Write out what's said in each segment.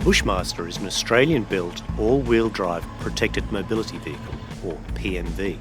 Bushmaster is an Australian-built, all-wheel drive protected mobility vehicle, or PMV.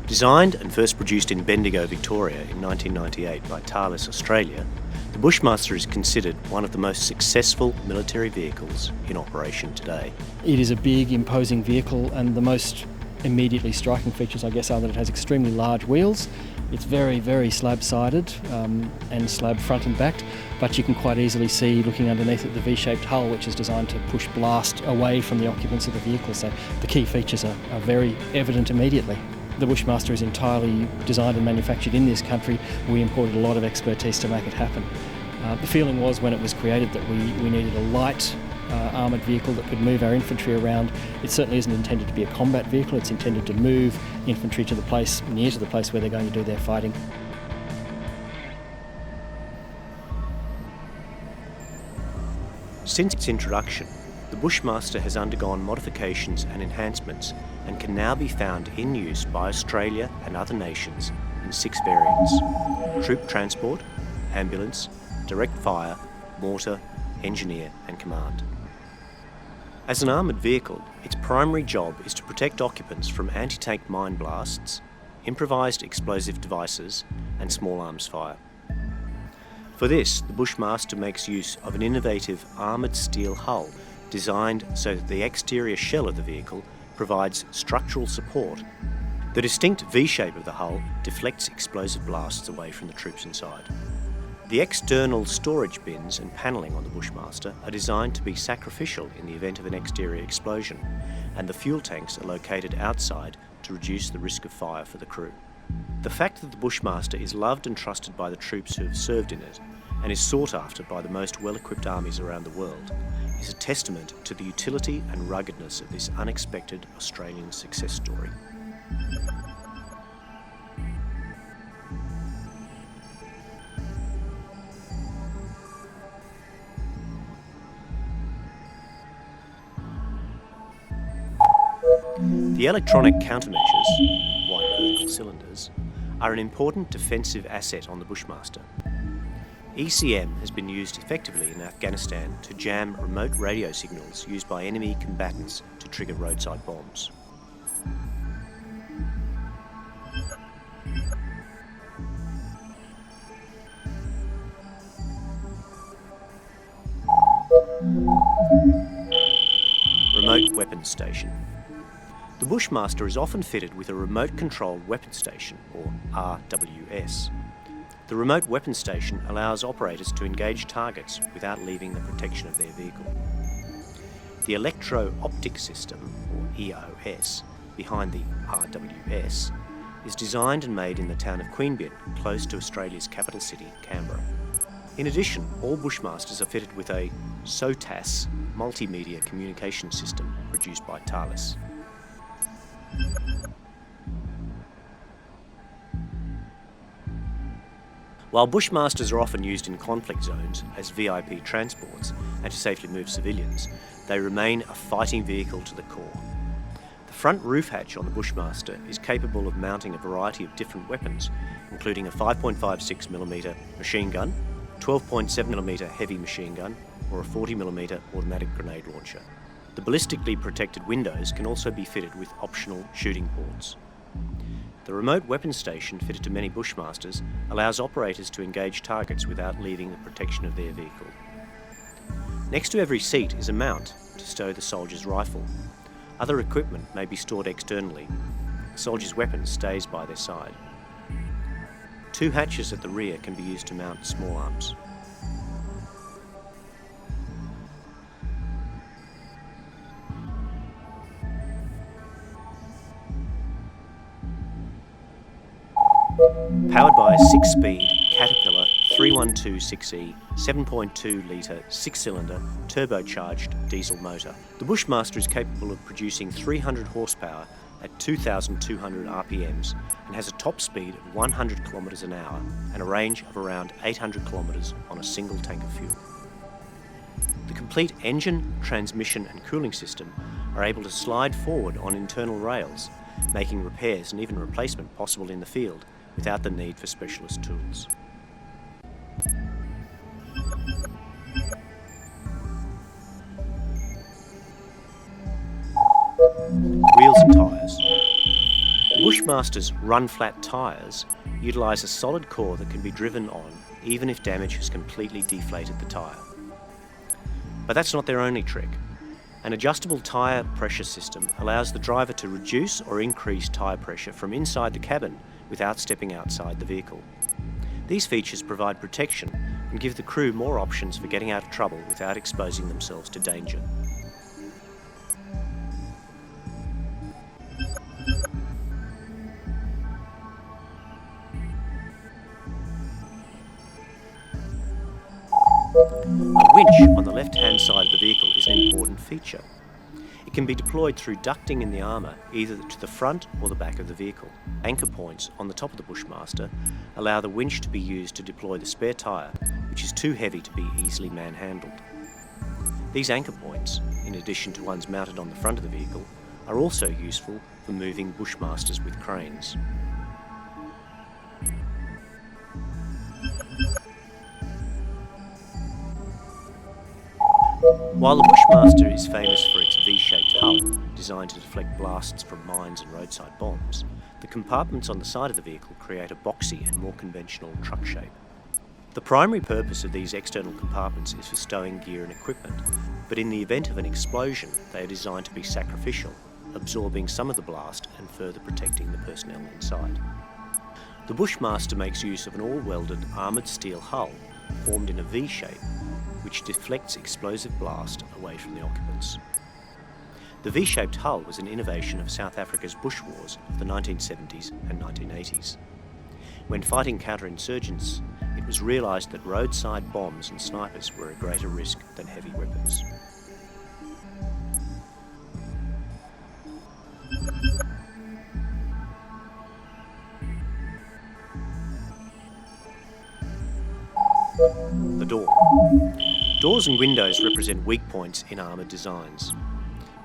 Designed and first produced in Bendigo, Victoria in 1998 by Thales Australia, the Bushmaster is considered one of the most successful military vehicles in operation today. It is a big, imposing vehicle, and the most immediately striking features, I guess, are that it has extremely large wheels. It's very, very slab-sided and slab front and back, but you can quite easily see, looking underneath it, the V-shaped hull, which is designed to push blast away from the occupants of the vehicle. So the key features are very evident immediately. The Bushmaster is entirely designed and manufactured in this country. We imported a lot of expertise to make it happen. The feeling was, when it was created, that we needed a light, armoured vehicle that could move our infantry around. It certainly isn't intended to be a combat vehicle. It's intended to move infantry to the place, near to the place where they're going to do their fighting. Since its introduction, the Bushmaster has undergone modifications and enhancements and can now be found in use by Australia and other nations in 6 variants: troop transport, ambulance, direct fire, mortar, engineer and command. As an armoured vehicle, its primary job is to protect occupants from anti-tank mine blasts, improvised explosive devices and small arms fire. For this, the Bushmaster makes use of an innovative armoured steel hull designed so that the exterior shell of the vehicle provides structural support. The distinct V-shape of the hull deflects explosive blasts away from the troops inside. The external storage bins and panelling on the Bushmaster are designed to be sacrificial in the event of an exterior explosion, and the fuel tanks are located outside to reduce the risk of fire for the crew. The fact that the Bushmaster is loved and trusted by the troops who have served in it, and is sought after by the most well-equipped armies around the world, is a testament to the utility and ruggedness of this unexpected Australian success story. The electronic countermeasures, white vertical cylinders, are an important defensive asset on the Bushmaster. ECM has been used effectively in Afghanistan to jam remote radio signals used by enemy combatants to trigger roadside bombs. Remote Weapons Station. The Bushmaster is often fitted with a Remote Controlled Weapon Station, or RWS. The Remote Weapon Station allows operators to engage targets without leaving the protection of their vehicle. The Electro-Optic System, or EOS, behind the RWS, is designed and made in the town of Queanbeyan, close to Australia's capital city, Canberra. In addition, all Bushmasters are fitted with a SOTAS multimedia communication system produced by Thales. While Bushmasters are often used in conflict zones as VIP transports and to safely move civilians, they remain a fighting vehicle to the core. The front roof hatch on the Bushmaster is capable of mounting a variety of different weapons, including a 5.56mm machine gun, 12.7mm heavy machine gun, or a 40mm automatic grenade launcher. The ballistically protected windows can also be fitted with optional shooting ports. The Remote Weapons Station, fitted to many Bushmasters, allows operators to engage targets without leaving the protection of their vehicle. Next to every seat is a mount to stow the soldier's rifle. Other equipment may be stored externally. The soldier's weapon stays by their side. 2 hatches at the rear can be used to mount small arms. Powered by a 6-speed Caterpillar 3126E 7.2 litre 6-cylinder turbocharged diesel motor, the Bushmaster is capable of producing 300 horsepower at 2,200 RPMs and has a top speed of 100 km an hour and a range of around 800 km on a single tank of fuel. The complete engine, transmission and cooling system are able to slide forward on internal rails, making repairs and even replacement possible in the field without the need for specialist tools. Wheels and tyres. The Bushmaster's run-flat tyres utilise a solid core that can be driven on even if damage has completely deflated the tyre. But that's not their only trick. An adjustable tyre pressure system allows the driver to reduce or increase tyre pressure from inside the cabin without stepping outside the vehicle. These features provide protection and give the crew more options for getting out of trouble without exposing themselves to danger. A winch on the left-hand side of the vehicle is an important feature. It can be deployed through ducting in the armour, either to the front or the back of the vehicle. Anchor points on the top of the Bushmaster allow the winch to be used to deploy the spare tyre, which is too heavy to be easily manhandled. These anchor points, in addition to ones mounted on the front of the vehicle, are also useful for moving Bushmasters with cranes. While the Bushmaster is famous for its V-shaped hull, designed to deflect blasts from mines and roadside bombs, the compartments on the side of the vehicle create a boxy and more conventional truck shape. The primary purpose of these external compartments is for stowing gear and equipment, but in the event of an explosion, they are designed to be sacrificial, absorbing some of the blast and further protecting the personnel inside. The Bushmaster makes use of an all-welded armoured steel hull formed in a V-shape, which deflects explosive blast away from the occupants. The V-shaped hull was an innovation of South Africa's bush wars of the 1970s and 1980s. When fighting counterinsurgents, it was realised that roadside bombs and snipers were a greater risk than heavy weapons. The door. Doors and windows represent weak points in armoured designs.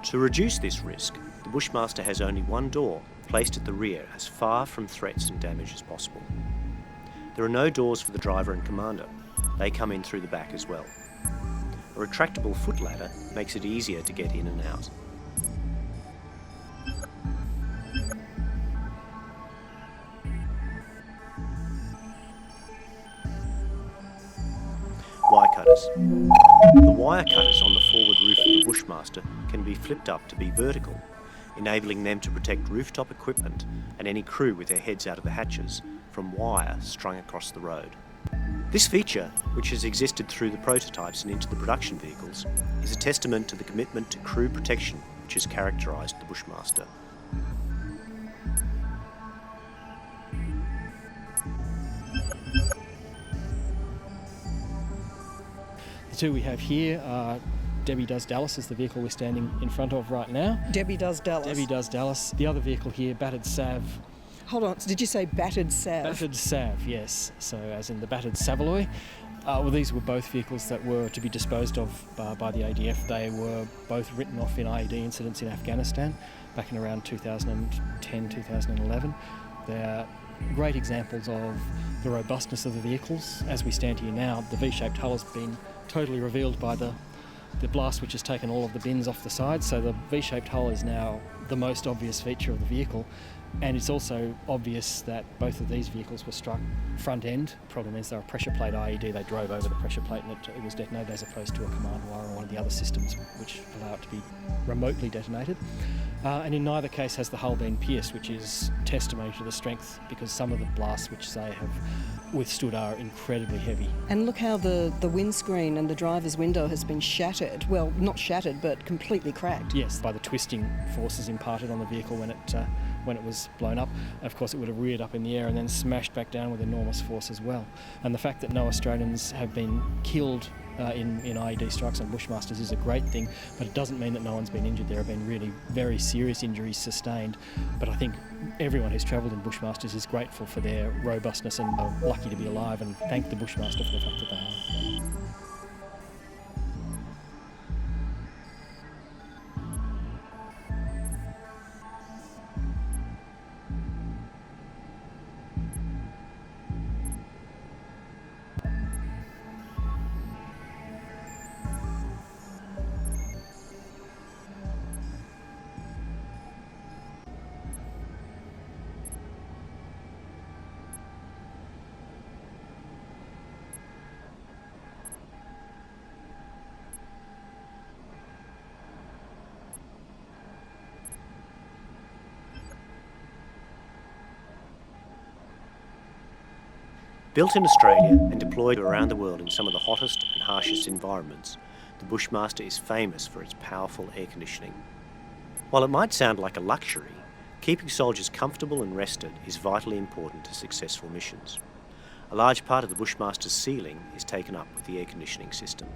To reduce this risk, the Bushmaster has only one door placed at the rear as far from threats and damage as possible. There are no doors for the driver and commander. They come in through the back as well. A retractable foot ladder makes it easier to get in and out. Wire cutters. The wire cutters on the forward roof of the Bushmaster can be flipped up to be vertical, enabling them to protect rooftop equipment and any crew with their heads out of the hatches from wire strung across the road. This feature, which has existed through the prototypes and into the production vehicles, is a testament to the commitment to crew protection which has characterised the Bushmaster. The two we have here are Debbie Does Dallas, is the vehicle we're standing in front of right now. Debbie Does Dallas. Debbie Does Dallas. The other vehicle here, Battered Sav. Hold on, did you say Battered Sav? Battered Sav, yes. So as in the Battered Savoy. Well, these were both vehicles that were to be disposed of by the ADF. They were both written off in IED incidents in Afghanistan back in around 2010, 2011. They're great examples of the robustness of the vehicles. As we stand here now, the V-shaped hull has been totally revealed by the blast which has taken all of the bins off the side, so the V-shaped hull is now the most obvious feature of the vehicle, and it's also obvious that both of these vehicles were struck front end. Problem is they're a pressure plate IED, they drove over the pressure plate and it was detonated, as opposed to a command wire or one of the other systems which allow it to be remotely detonated. And in neither case has the hull been pierced, which is testimony to the strength, because some of the blasts which they have withstood are incredibly heavy. And look how the windscreen and the driver's window has been shattered. Well, not shattered, but completely cracked. Yes, by the twisting forces imparted on the vehicle when it was blown up. Of course, it would have reared up in the air and then smashed back down with enormous force as well. And the fact that no Australians have been killed in IED strikes on Bushmasters is a great thing, but it doesn't mean that no one's been injured. There have been really very serious injuries sustained, but I think everyone who's travelled in Bushmasters is grateful for their robustness and are lucky to be alive, and thank the Bushmaster for the fact that they are. Built in Australia and deployed around the world in some of the hottest and harshest environments, the Bushmaster is famous for its powerful air conditioning. While it might sound like a luxury, keeping soldiers comfortable and rested is vitally important to successful missions. A large part of the Bushmaster's ceiling is taken up with the air conditioning system.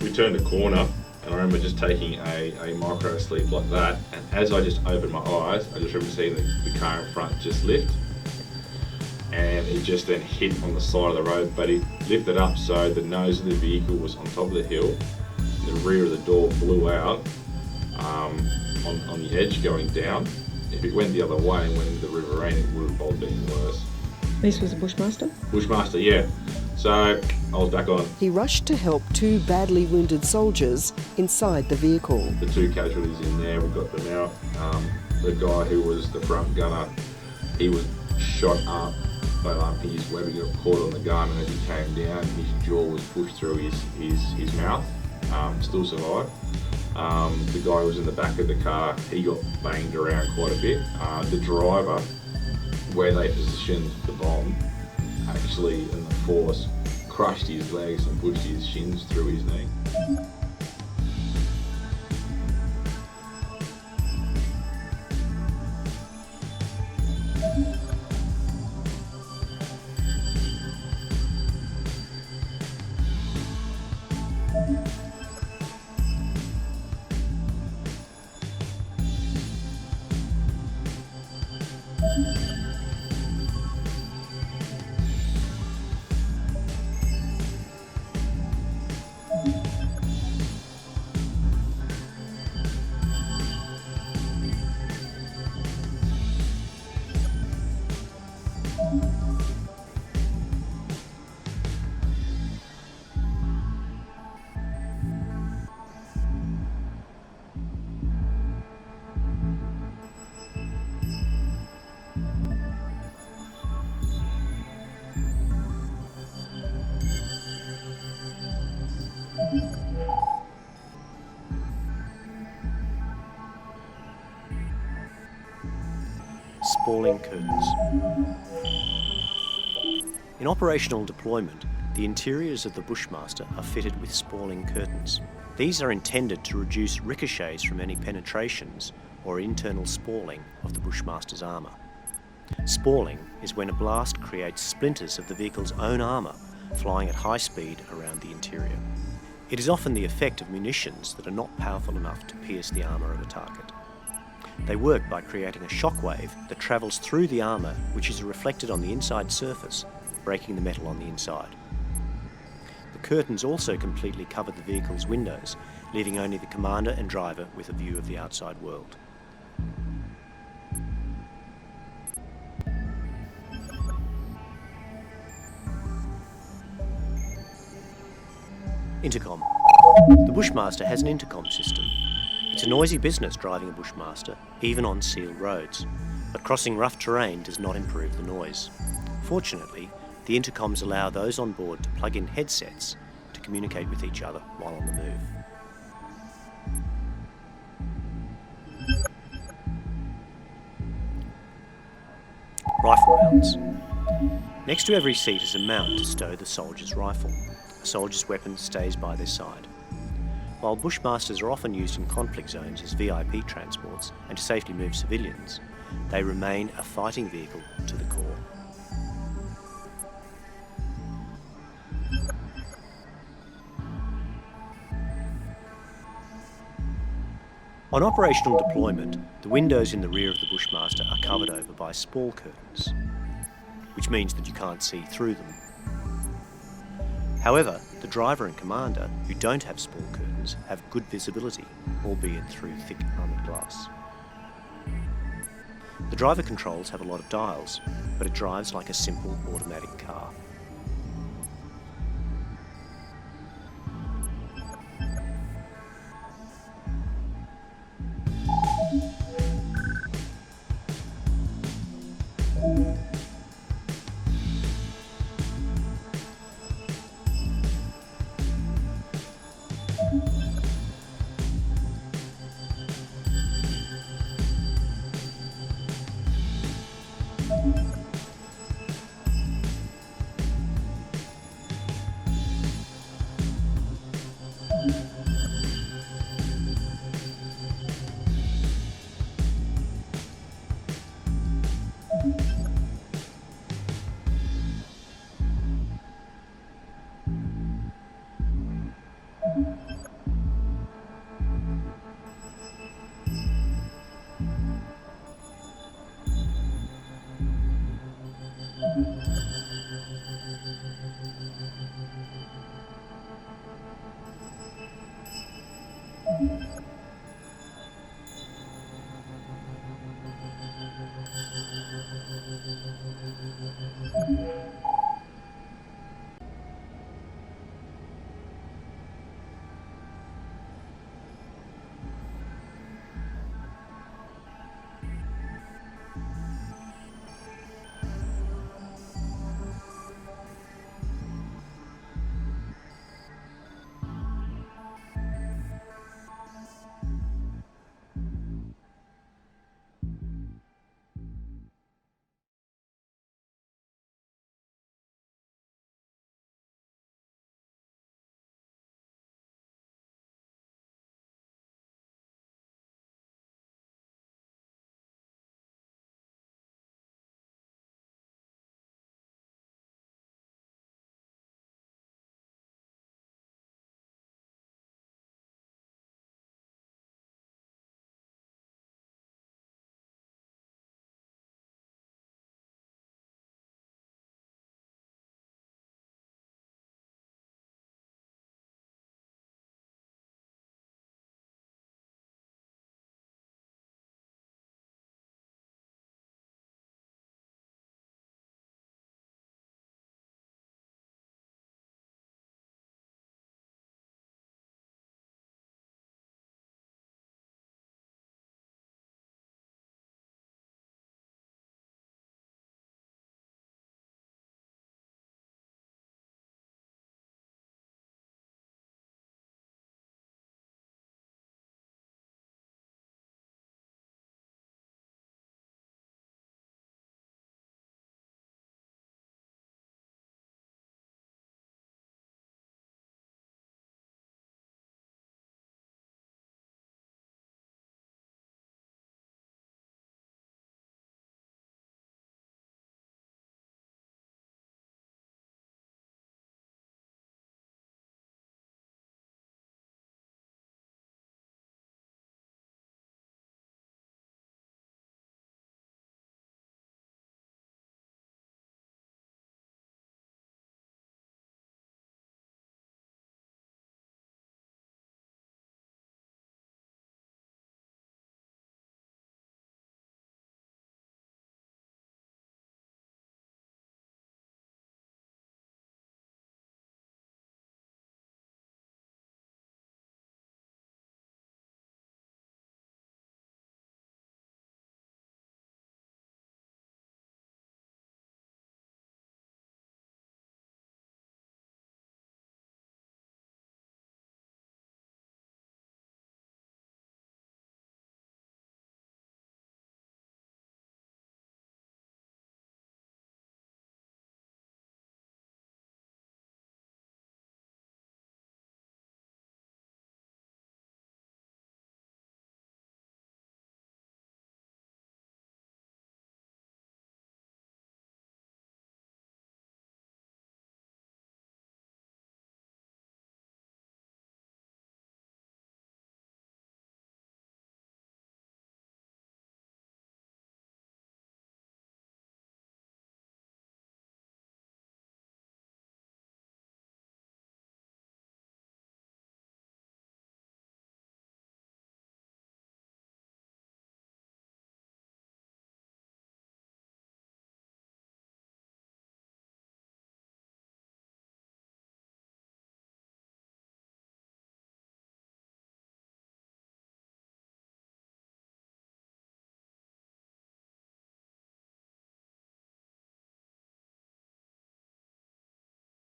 We turned a corner and I remember just taking a micro sleep like that, and as I just opened my eyes, I just remember seeing the car in front just lift, and it just then hit on the side of the road, but it lifted up so the nose of the vehicle was on top of the hill, the rear of the door blew out on the edge going down. If it went the other way and went into the riverine, it would have probably been worse. This was a Bushmaster? Bushmaster, yeah. So I was back on. He rushed to help two badly wounded soldiers inside the vehicle. The two casualties in there, we got them out. The guy who was the front gunner, he was shot up, but his weapon got caught on the gun, and as he came down, his jaw was pushed through his mouth. Still survived. The guy who was in the back of the car, he got banged around quite a bit. The driver, where they positioned the bomb, actually in the force crushed his legs and pushed his shins through his knee. Spalling curtains. In operational deployment, the interiors of the Bushmaster are fitted with spalling curtains. These are intended to reduce ricochets from any penetrations or internal spalling of the Bushmaster's armour. Spalling is when a blast creates splinters of the vehicle's own armour flying at high speed around the interior. It is often the effect of munitions that are not powerful enough to pierce the armour of a target. They work by creating a shockwave that travels through the armour, which is reflected on the inside surface, breaking the metal on the inside. The curtains also completely cover the vehicle's windows, leaving only the commander and driver with a view of the outside world. Intercom. The Bushmaster has an intercom system. It's a noisy business driving a Bushmaster, even on sealed roads, but crossing rough terrain does not improve the noise. Fortunately, the intercoms allow those on board to plug in headsets to communicate with each other while on the move. Rifle mounts. Next to every seat is a mount to stow the soldier's rifle. A soldier's weapon stays by their side. While Bushmasters are often used in conflict zones as VIP transports and to safely move civilians, they remain a fighting vehicle to the core. On operational deployment, the windows in the rear of the Bushmaster are covered over by spall curtains, which means that you can't see through them. However, the driver and commander, who don't have spall curtains, have good visibility, albeit through thick armoured glass. The driver controls have a lot of dials, but it drives like a simple automatic car.